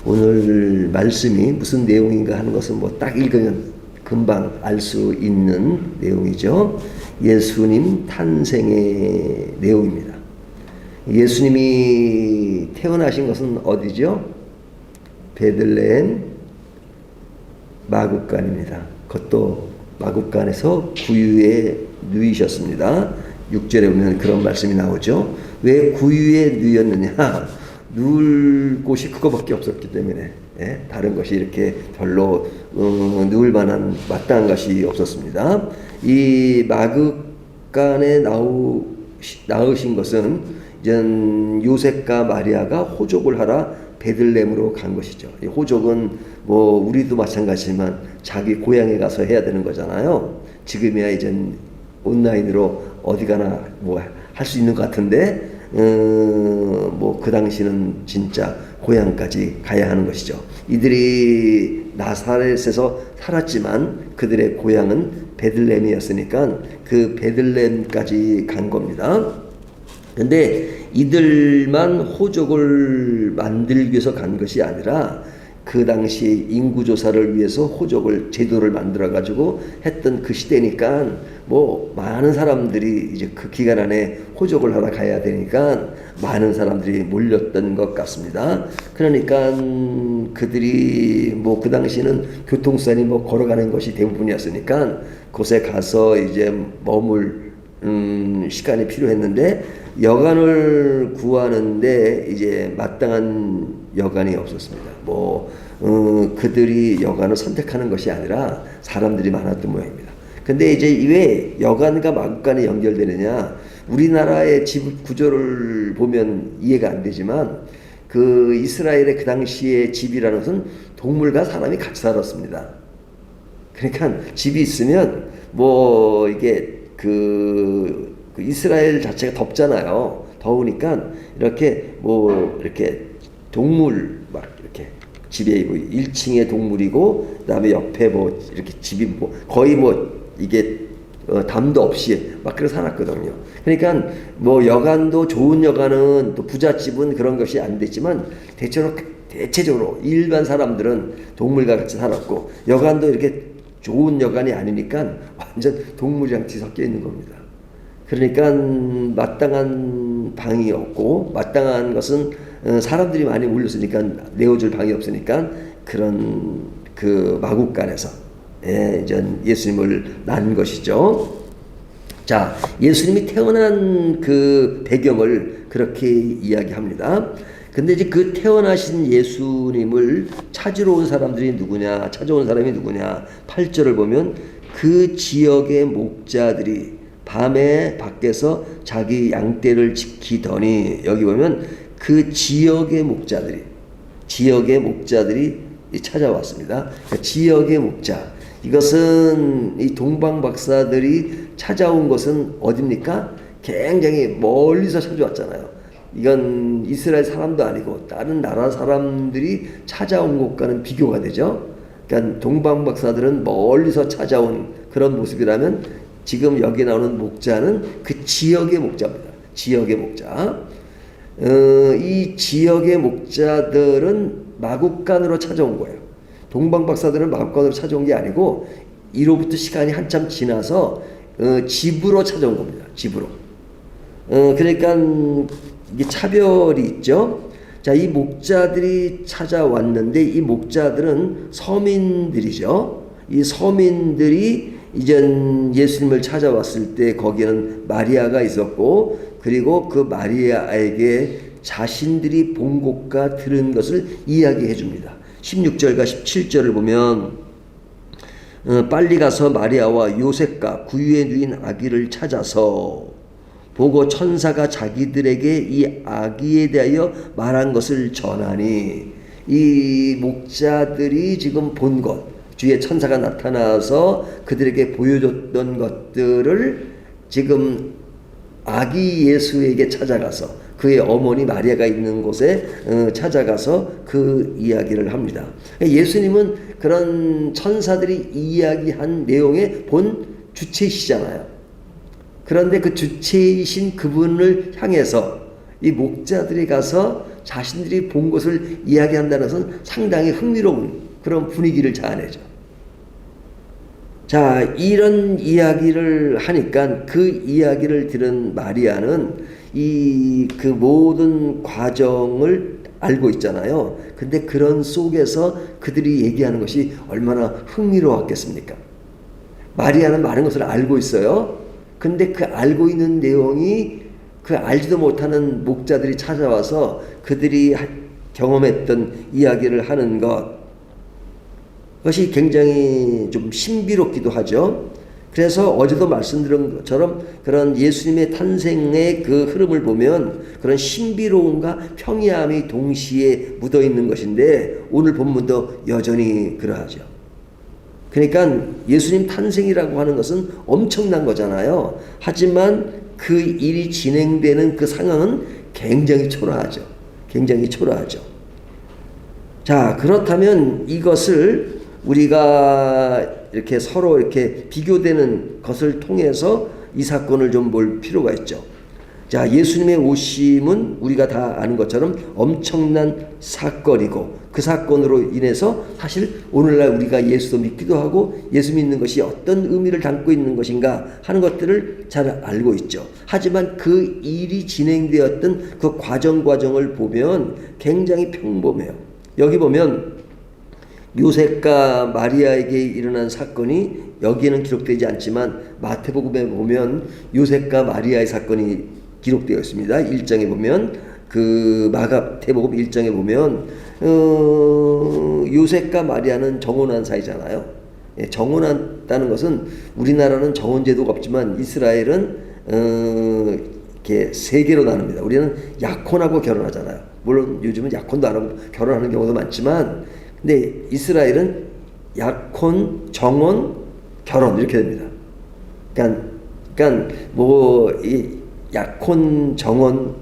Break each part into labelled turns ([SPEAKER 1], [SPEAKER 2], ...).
[SPEAKER 1] 오늘 말씀이 무슨 내용인가 하는 것은 뭐 딱 읽으면 금방 알 수 있는 내용이죠. 예수님 탄생의 내용입니다. 예수님이 태어나신 것은 어디죠? 베들레헴 마구간입니다. 그것도 마구간에서 구유에 누이셨습니다. 6절에 보면 그런 말씀이 나오죠. 왜 구유에 누였느냐? 누울 곳이 그거밖에 없었기 때문에, 다른 것이 이렇게 별로 누울 만한 마땅한 것이 없었습니다. 이 마구간에 낳으신 것은 이제 요셉과 마리아가 호족을 하러 베들레헴으로 간 것이죠. 이 호족은 뭐 우리도 마찬가지지만 자기 고향에 가서 해야 되는 거잖아요. 지금이야 이제 온라인으로 어디 가나 뭐 할 수 있는 것 같은데 뭐 그 당시는 진짜 고향까지 가야 하는 것이죠. 이들이 나사렛에서 살았지만 그들의 고향은 베들레헴이었으니까 그 베들레헴까지 간 겁니다. 근데 이들만 호족을 만들기 위해서 간 것이 아니라 그 당시 인구조사를 위해서 호족을 제도를 만들어 가지고 했던 그 시대니까 뭐 많은 사람들이 이제 그 기간 안에 호족을 하러 가야 되니까 많은 사람들이 몰렸던 것 같습니다. 그러니까 그들이 뭐 그 당시는 교통수단이 뭐 걸어가는 것이 대부분이었으니까 곳에 가서 이제 머물 시간이 필요했는데 여관을 구하는데 이제 마땅한 여관이 없었습니다. 그들이 여관을 선택하는 것이 아니라 사람들이 많았던 모양입니다. 근데 이제 왜 여관과 마구간이 연결되느냐? 우리나라의 집 구조를 보면 이해가 안 되지만 그 이스라엘의 그 당시의 집이라는 것은 동물과 사람이 같이 살았습니다. 그러니까 집이 있으면 뭐 이게 그 이스라엘 자체가 덥잖아요. 더우니까 이렇게 뭐 이렇게 동물 막 이렇게 집에 뭐 1층에 동물이고 그다음에 옆에 뭐 이렇게 집이 뭐 거의 뭐 이게 담도 없이 막 그렇게 살았거든요. 그러니까 뭐 여관도 좋은 여관은 또 부잣집은 그런 것이 안 됐지만 대체적으로 일반 사람들은 동물과 같이 살았고 여관도 이렇게 좋은 여관이 아니니까 완전 동물이랑 같이 섞여 있는 겁니다. 그러니까 마땅한 방이 없고 마땅한 것은 사람들이 많이 몰렸으니까 내어줄 방이 없으니까 그런 그 마구간에서 이제 예수님을 낳은 것이죠. 자, 예수님이 태어난 그 배경을 그렇게 이야기합니다. 근데 이제 그 태어나신 예수님을 찾으러 온 사람들이 누구냐? 찾아온 사람이 누구냐? 8절을 보면 그 지역의 목자들이 밤에 밖에서 자기 양떼를 지키더니 여기 보면 그 지역의 목자들이 찾아왔습니다. 그러니까 지역의 목자. 이것은 이 동방 박사들이 찾아온 것은 어딥니까? 굉장히 멀리서 찾아왔잖아요. 이건 이스라엘 사람도 아니고 다른 나라 사람들이 찾아온 것과는 비교가 되죠. 그러니까 동방 박사들은 멀리서 찾아온 그런 모습이라면 지금 여기 나오는 목자는 그 지역의 목자입니다. 지역의 목자. 이 지역의 목자들은 마구간으로 찾아온 거예요. 동방 박사들은 마구간으로 찾아온 게 아니고 이로부터 시간이 한참 지나서 집으로 찾아온 겁니다. 집으로. 그러니까 이게 차별이 있죠. 자, 이 목자들이 찾아왔는데 이 목자들은 서민들이죠. 이 서민들이 이전 예수님을 찾아왔을 때 거기에는 마리아가 있었고 그리고 그 마리아에게 자신들이 본 것과 들은 것을 이야기해 줍니다. 16절과 17절을 보면 빨리 가서 마리아와 요셉과 구유에 누인 아기를 찾아서 보고 천사가 자기들에게 이 아기에 대하여 말한 것을 전하니 이 목자들이 지금 본 것 주의 천사가 나타나서 그들에게 보여줬던 것들을 지금 아기 예수에게 찾아가서 그의 어머니 마리아가 있는 곳에 찾아가서 그 이야기를 합니다. 예수님은 그런 천사들이 이야기한 내용의 본 주체이시잖아요. 그런데 그 주체이신 그분을 향해서 이 목자들이 가서 자신들이 본 것을 이야기한다는 것은 상당히 흥미로운 그런 분위기를 자아내죠. 자, 이런 이야기를 하니까 그 이야기를 들은 마리아는 그 모든 과정을 알고 있잖아요. 근데 그런 속에서 그들이 얘기하는 것이 얼마나 흥미로웠겠습니까? 마리아는 많은 것을 알고 있어요. 근데 그 알고 있는 내용이 그 알지도 못하는 목자들이 찾아와서 그들이 경험했던 이야기를 하는 것이 굉장히 좀 신비롭기도 하죠. 그래서 어제도 말씀드린 것처럼 그런 예수님의 탄생의 그 흐름을 보면 그런 신비로움과 평이함이 동시에 묻어 있는 것인데 오늘 본문도 여전히 그러하죠. 그러니까 예수님 탄생이라고 하는 것은 엄청난 거잖아요. 하지만 그 일이 진행되는 그 상황은 굉장히 초라하죠. 굉장히 초라하죠. 자, 그렇다면 이것을 우리가 이렇게 서로 이렇게 비교되는 것을 통해서 이 사건을 좀 볼 필요가 있죠. 자, 예수님의 오심은 우리가 다 아는 것처럼 엄청난 사건이고 그 사건으로 인해서 사실 오늘날 우리가 예수도 믿기도 하고 예수 믿는 것이 어떤 의미를 담고 있는 것인가 하는 것들을 잘 알고 있죠. 하지만 그 일이 진행되었던 그 과정을 보면 굉장히 평범해요. 여기 보면 요셉과 마리아에게 일어난 사건이 여기에는 기록되지 않지만 마태복음에 보면 요셉과 마리아의 사건이 기록되어 있습니다. 1장에 보면 그 마가복음 1장에 보면 요셉과 마리아는 정혼한 사이잖아요. 예, 정혼한다는 것은 우리나라는 정혼제도가 없지만 이스라엘은 이렇게 세 개로 나눕니다. 우리는 약혼하고 결혼하잖아요. 물론 요즘은 약혼도 안 하고 결혼하는 경우도 많지만 근데 이스라엘은 약혼, 정혼, 결혼 이렇게 됩니다. 그러니까 뭐 이 약혼, 정혼,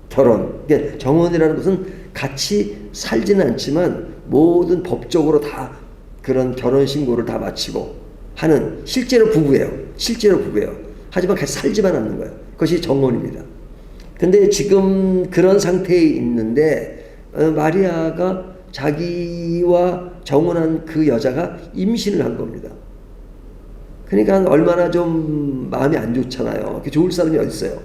[SPEAKER 1] 결혼. 그러니까 정혼이라는 것은 같이 살지는 않지만 모든 법적으로 다 그런 결혼 신고를 다 마치고 하는 실제로 부부예요. 실제로 부부예요. 하지만 같이 살지만 않는 거예요. 그것이 정혼입니다. 근데 지금 그런 상태에 있는데 마리아가 자기와 정혼한 그 여자가 임신을 한 겁니다. 그러니까 얼마나 좀 마음이 안 좋잖아요. 좋을 사람이 어디 있어요.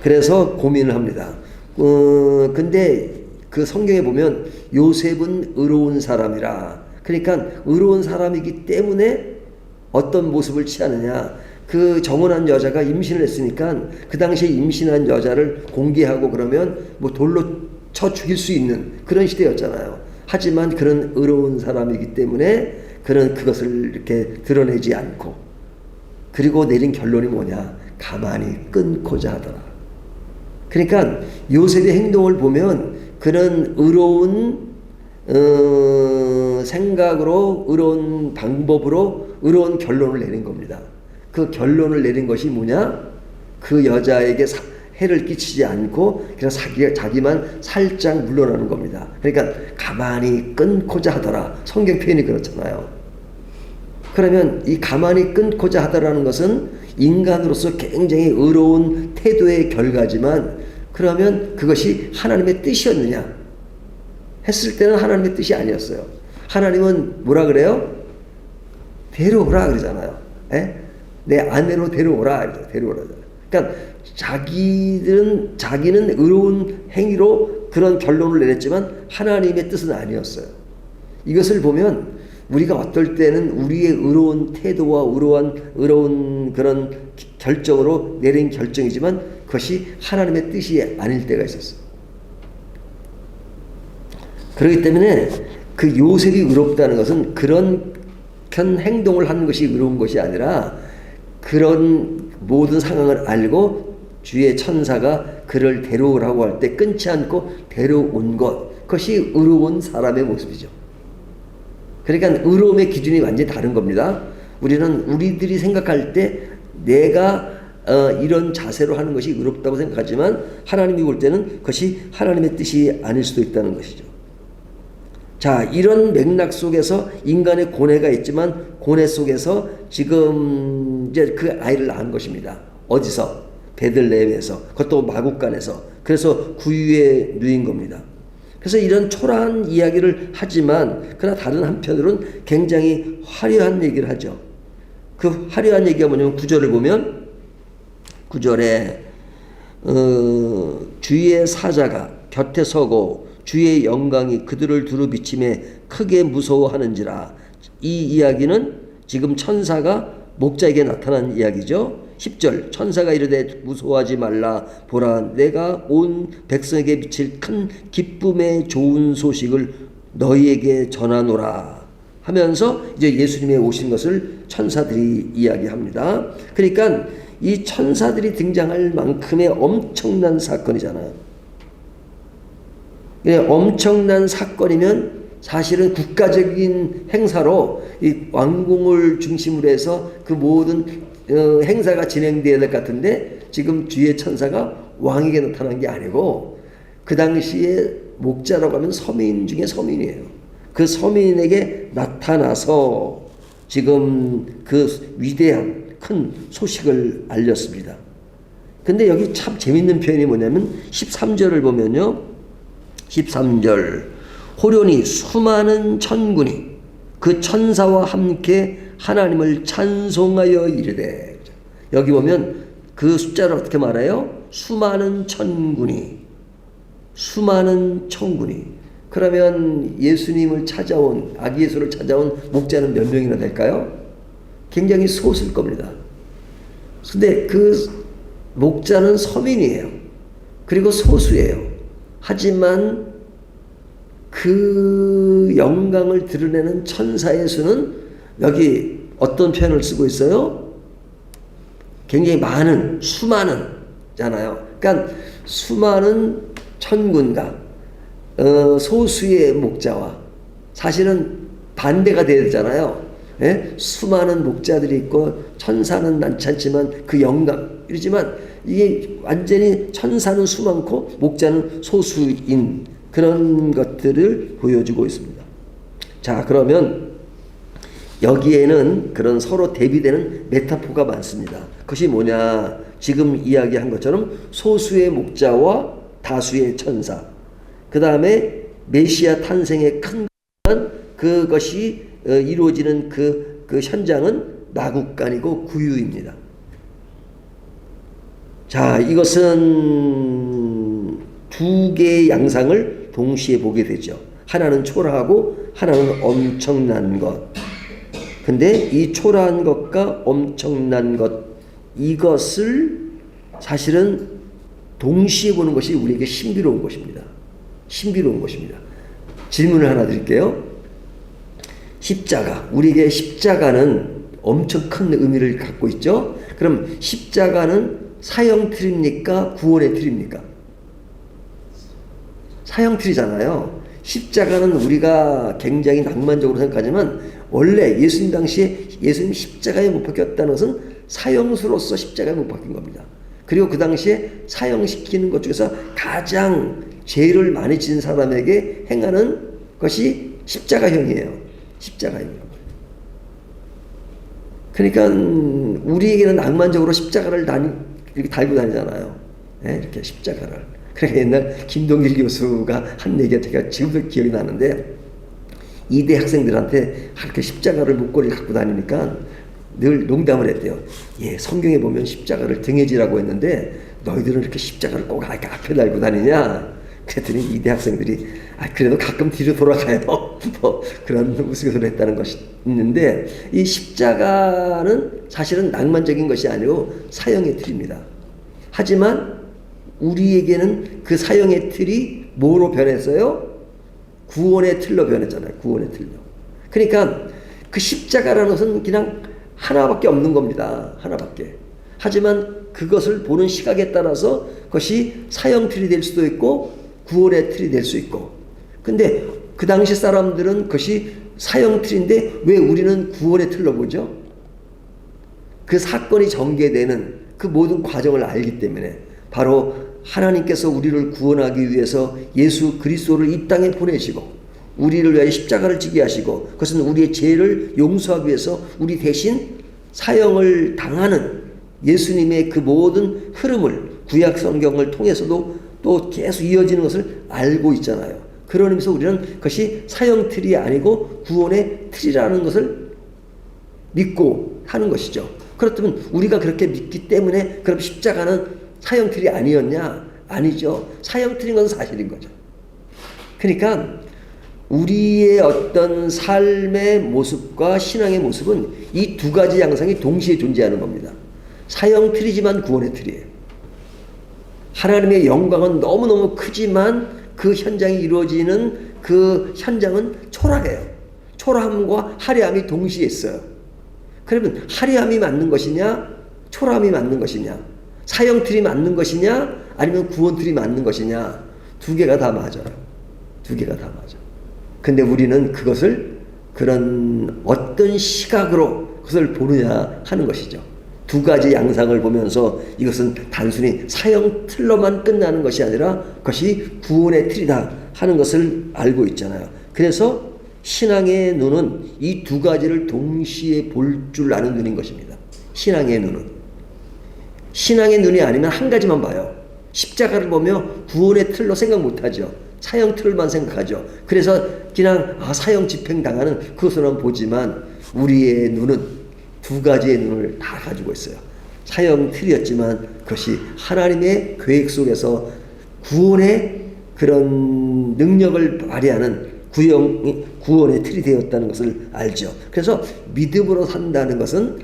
[SPEAKER 1] 그래서 고민을 합니다. 근데 그 성경에 보면 요셉은 의로운 사람이라. 그러니까 의로운 사람이기 때문에 어떤 모습을 취하느냐. 그 정혼한 여자가 임신을 했으니까 그 당시에 임신한 여자를 공개하고 그러면 뭐 돌로 쳐 죽일 수 있는 그런 시대였잖아요. 하지만 그런 의로운 사람이기 때문에 그것을 이렇게 드러내지 않고 그리고 내린 결론이 뭐냐? 가만히 끊고자 하더라. 그러니까 요셉의 행동을 보면 그런 의로운 생각으로 의로운 방법으로 의로운 결론을 내린 겁니다. 그 결론을 내린 것이 뭐냐? 그 여자에게 해를 끼치지 않고 그냥 자기만 살짝 물러나는 겁니다. 그러니까 가만히 끊고자 하더라. 성경 표현이 그렇잖아요. 그러면 이 가만히 끊고자 하더라는 것은 인간으로서 굉장히 의로운 태도의 결과지만 그러면 그것이 하나님의 뜻이었느냐? 했을 때는 하나님의 뜻이 아니었어요. 하나님은 뭐라 그래요? 데려오라 그러잖아요. 에? 내 아내로 데려오라. 데려오라. 그러니까 자기는 의로운 행위로 그런 결론을 내렸지만 하나님의 뜻은 아니었어요. 이것을 보면 우리가 어떨 때는 우리의 의로운 태도와 의로운 그런 결정으로 내린 결정이지만 그것이 하나님의 뜻이 아닐 때가 있었어요. 그렇기 때문에 그 요셉이 의롭다는 것은 그런 행동을 하는 것이 의로운 것이 아니라 그런 모든 상황을 알고 주의 천사가 그를 데려오라고 할 때 끊지 않고 데려온 것, 그것이 의로운 사람의 모습이죠. 그러니까 의로움의 기준이 완전히 다른 겁니다. 우리들이 생각할 때 내가 이런 자세로 하는 것이 의롭다고 생각하지만 하나님이 볼 때는 그것이 하나님의 뜻이 아닐 수도 있다는 것이죠. 자, 이런 맥락 속에서 인간의 고뇌가 있지만 고뇌 속에서 지금 이제 그 아이를 낳은 것입니다. 어디서? 베들레헴에서. 그것도 마국간에서. 그래서 구유에 누인 겁니다. 그래서 이런 초라한 이야기를 하지만 그러나 다른 한편으로는 굉장히 화려한 얘기를 하죠. 그 화려한 얘기가 뭐냐면 9절을 보면 9절에 주의 사자가 곁에 서고 주의 영광이 그들을 두루 비침에 크게 무서워하는지라. 이 이야기는 지금 천사가 목자에게 나타난 이야기죠. 10절 천사가 이르되 무서워하지 말라. 보라 내가 온 백성에게 미칠 큰 기쁨의 좋은 소식을 너희에게 전하노라 하면서 이제 예수님의 오신 것을 천사들이 이야기합니다. 그러니까 이 천사들이 등장할 만큼의 엄청난 사건이잖아요. 엄청난 사건이면 사실은 국가적인 행사로 이 왕궁을 중심으로 해서 그 모든 행사가 진행되어야 될 것 같은데 지금 주의 천사가 왕에게 나타난 게 아니고 그 당시에 목자라고 하면 서민 중에 서민이에요. 그 서민에게 나타나서 지금 그 위대한 큰 소식을 알렸습니다. 근데 여기 참 재밌는 표현이 뭐냐면 13절을 보면요. 13절 호련히 수많은 천군이 그 천사와 함께 하나님을 찬송하여 이르되. 여기 보면 그 숫자를 어떻게 말해요? 수많은 천군이, 수많은 천군이. 그러면 예수님을 찾아온, 아기 예수를 찾아온 목자는 몇 명이나 될까요? 굉장히 소수일 겁니다. 근데 그 목자는 서민이에요. 그리고 소수예요. 하지만 그 영광을 드러내는 천사의 수는 여기 어떤 표현을 쓰고 있어요? 굉장히 많은, 수많은 잖아요. 그러니까 수많은 천군과 소수의 목자와 사실은 반대가 돼야 되잖아요. 예? 수많은 목자들이 있고 천사는 많지 않지만 그 영광 이러지만 이게 완전히 천사는 수많고 목자는 소수인 그런 것들을 보여주고 있습니다. 자, 그러면 여기에는 그런 서로 대비되는 메타포가 많습니다. 그것이 뭐냐? 지금 이야기한 것처럼 소수의 목자와 다수의 천사, 그 다음에 메시아 탄생의 큰 그것이 이루어지는 그 현장은 마국간이고 구유입니다. 자, 이것은 두 개의 양상을 동시에 보게 되죠. 하나는 초라하고 하나는 엄청난 것. 근데 이 초라한 것과 엄청난 것, 이것을 사실은 동시에 보는 것이 우리에게 신비로운 것입니다. 신비로운 것입니다. 질문을 하나 드릴게요. 십자가, 우리에게 십자가는 엄청 큰 의미를 갖고 있죠. 그럼 십자가는 사형 틀입니까? 구원의 틀입니까? 사형 틀이잖아요. 십자가는 우리가 굉장히 낭만적으로 생각하지만 원래 예수님 당시에 예수님 십자가에 못 박혔다는 것은 사형수로서 십자가에 못 박힌 겁니다. 그리고 그 당시에 사형시키는 것 중에서 가장 죄를 많이 지은 사람에게 행하는 것이 십자가형이에요. 십자가형이라고. 그러니까 우리에게는 낭만적으로 십자가를 이렇게 달고 다니잖아요. 네? 이렇게 십자가를. 그러니까 옛날 김동길 교수가 한 얘기가 제가 지금도 기억이 나는데, 이대 학생들한테 그렇게 십자가를 목걸이를 갖고 다니니까 늘 농담을 했대요. 예, 성경에 보면 십자가를 등에 지라고 했는데 너희들은 이렇게 십자가를 꼭 앞에 달고 다니냐? 그랬더니 이대 학생들이 그래도 가끔 뒤로 돌아가요. 뭐 그런 우스갯소리를 했다는 것이 있는데, 이 십자가는 사실은 낭만적인 것이 아니고 사형의 틀입니다. 하지만 우리에게는 그 사형의 틀이 뭐로 변했어요? 구원의 틀로 변했잖아요. 구원의 틀로. 그러니까 그 십자가라는 것은 그냥 하나밖에 없는 겁니다. 하나밖에. 하지만 그것을 보는 시각에 따라서 그것이 사형 틀이 될 수도 있고 구원의 틀이 될 수 있고. 근데 그 당시 사람들은 그것이 사형 틀인데 왜 우리는 구원의 틀로 보죠? 그 사건이 전개되는 그 모든 과정을 알기 때문에, 바로 하나님께서 우리를 구원하기 위해서 예수 그리스도를 이 땅에 보내시고 우리를 위하여 십자가를 지게 하시고, 그것은 우리의 죄를 용서하기 위해서 우리 대신 사형을 당하는 예수님의 그 모든 흐름을 구약 성경을 통해서도 또 계속 이어지는 것을 알고 있잖아요. 그런 의미에서 우리는 그것이 사형틀이 아니고 구원의 틀이라는 것을 믿고 하는 것이죠. 그렇다면 우리가 그렇게 믿기 때문에 그럼 십자가는 사형틀이 아니었냐? 아니죠. 사형틀인 건 사실인 거죠. 그러니까 우리의 어떤 삶의 모습과 신앙의 모습은 이 두 가지 양상이 동시에 존재하는 겁니다. 사형틀이지만 구원의 틀이에요. 하나님의 영광은 너무너무 크지만 그 현장이 이루어지는 그 현장은 초라해요. 초라함과 화려함이 동시에 있어요. 그러면 화려함이 맞는 것이냐, 초라함이 맞는 것이냐, 사형틀이 맞는 것이냐, 아니면 구원틀이 맞는 것이냐, 두 개가 다 맞아요. 두 개가 다 맞아. 근데 우리는 그것을 그런 어떤 시각으로 그것을 보느냐 하는 것이죠. 두 가지 양상을 보면서 이것은 단순히 사형틀로만 끝나는 것이 아니라 그것이 구원의 틀이다 하는 것을 알고 있잖아요. 그래서 신앙의 눈은 이 두 가지를 동시에 볼 줄 아는 눈인 것입니다. 신앙의 눈은. 신앙의 눈이 아니면 한 가지만 봐요. 십자가를 보며 구원의 틀로 생각 못하죠. 사형 틀만 생각하죠. 그래서 그냥 사형 집행당하는 그것으로만 보지만 우리의 눈은 두 가지의 눈을 다 가지고 있어요. 사형 틀이었지만 그것이 하나님의 계획 속에서 구원의 그런 능력을 발휘하는 구원의 틀이 되었다는 것을 알죠. 그래서 믿음으로 산다는 것은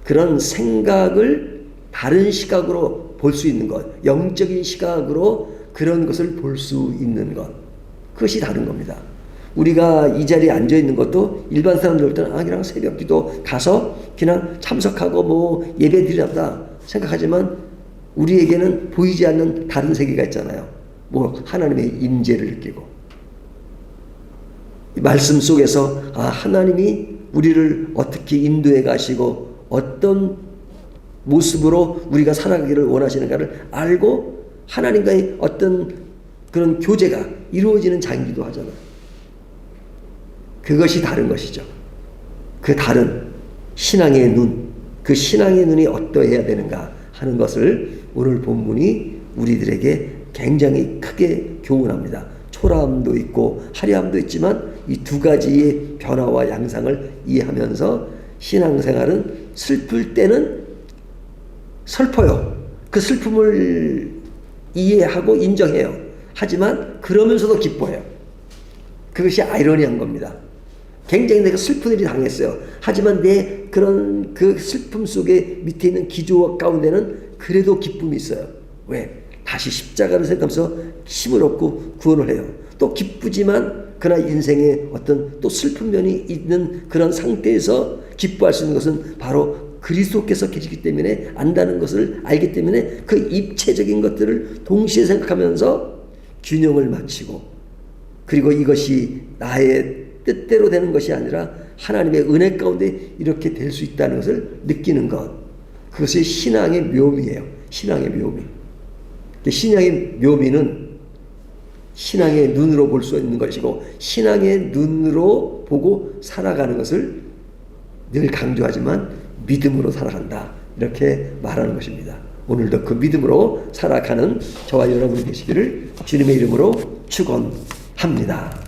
[SPEAKER 1] 그런 생각을 다른 시각으로 볼 수 있는 것, 영적인 시각으로 그런 것을 볼 수 있는 것, 그것이 다른 겁니다. 우리가 이 자리에 앉아 있는 것도 일반 사람들 때는 그냥 새벽기도 가서 그냥 참석하고 뭐 예배 드리다 생각하지만 우리에게는 보이지 않는 다른 세계가 있잖아요. 뭐 하나님의 임재를 느끼고 말씀 속에서 하나님이 우리를 어떻게 인도해 가시고 어떤 모습으로 우리가 살아가기를 원하시는가를 알고 하나님과의 어떤 그런 교제가 이루어지는 장기도 하잖아요. 그것이 다른 것이죠. 그 다른 신앙의 눈, 그 신앙의 눈이 어떠해야 되는가 하는 것을 오늘 본문이 우리들에게 굉장히 크게 교훈합니다. 초라함도 있고 화려함도 있지만 이 두 가지의 변화와 양상을 이해하면서 신앙생활은 슬플 때는 슬퍼요. 그 슬픔을 이해하고 인정해요. 하지만 그러면서도 기뻐해요. 그것이 아이러니한 겁니다. 굉장히 내가 슬픈 일이 당했어요. 하지만 내 그런 그 슬픔 속에 밑에 있는 기조 가운데는 그래도 기쁨이 있어요. 왜? 다시 십자가를 생각하면서 힘을 얻고 구원을 해요. 또 기쁘지만 그러나 인생에 어떤 또 슬픈 면이 있는 그런 상태에서 기뻐할 수 있는 것은 바로 그리스도께서 계시기 때문에 안다는 것을 알기 때문에 그 입체적인 것들을 동시에 생각하면서 균형을 맞추고 그리고 이것이 나의 뜻대로 되는 것이 아니라 하나님의 은혜 가운데 이렇게 될 수 있다는 것을 느끼는 것, 그것이 신앙의 묘미예요. 신앙의 묘미. 신앙의 묘미는 신앙의 눈으로 볼 수 있는 것이고 신앙의 눈으로 보고 살아가는 것을 늘 강조하지만 믿음으로 살아간다 이렇게 말하는 것입니다. 오늘도 그 믿음으로 살아가는 저와 여러분이 되시기를 주님의 이름으로 축원합니다.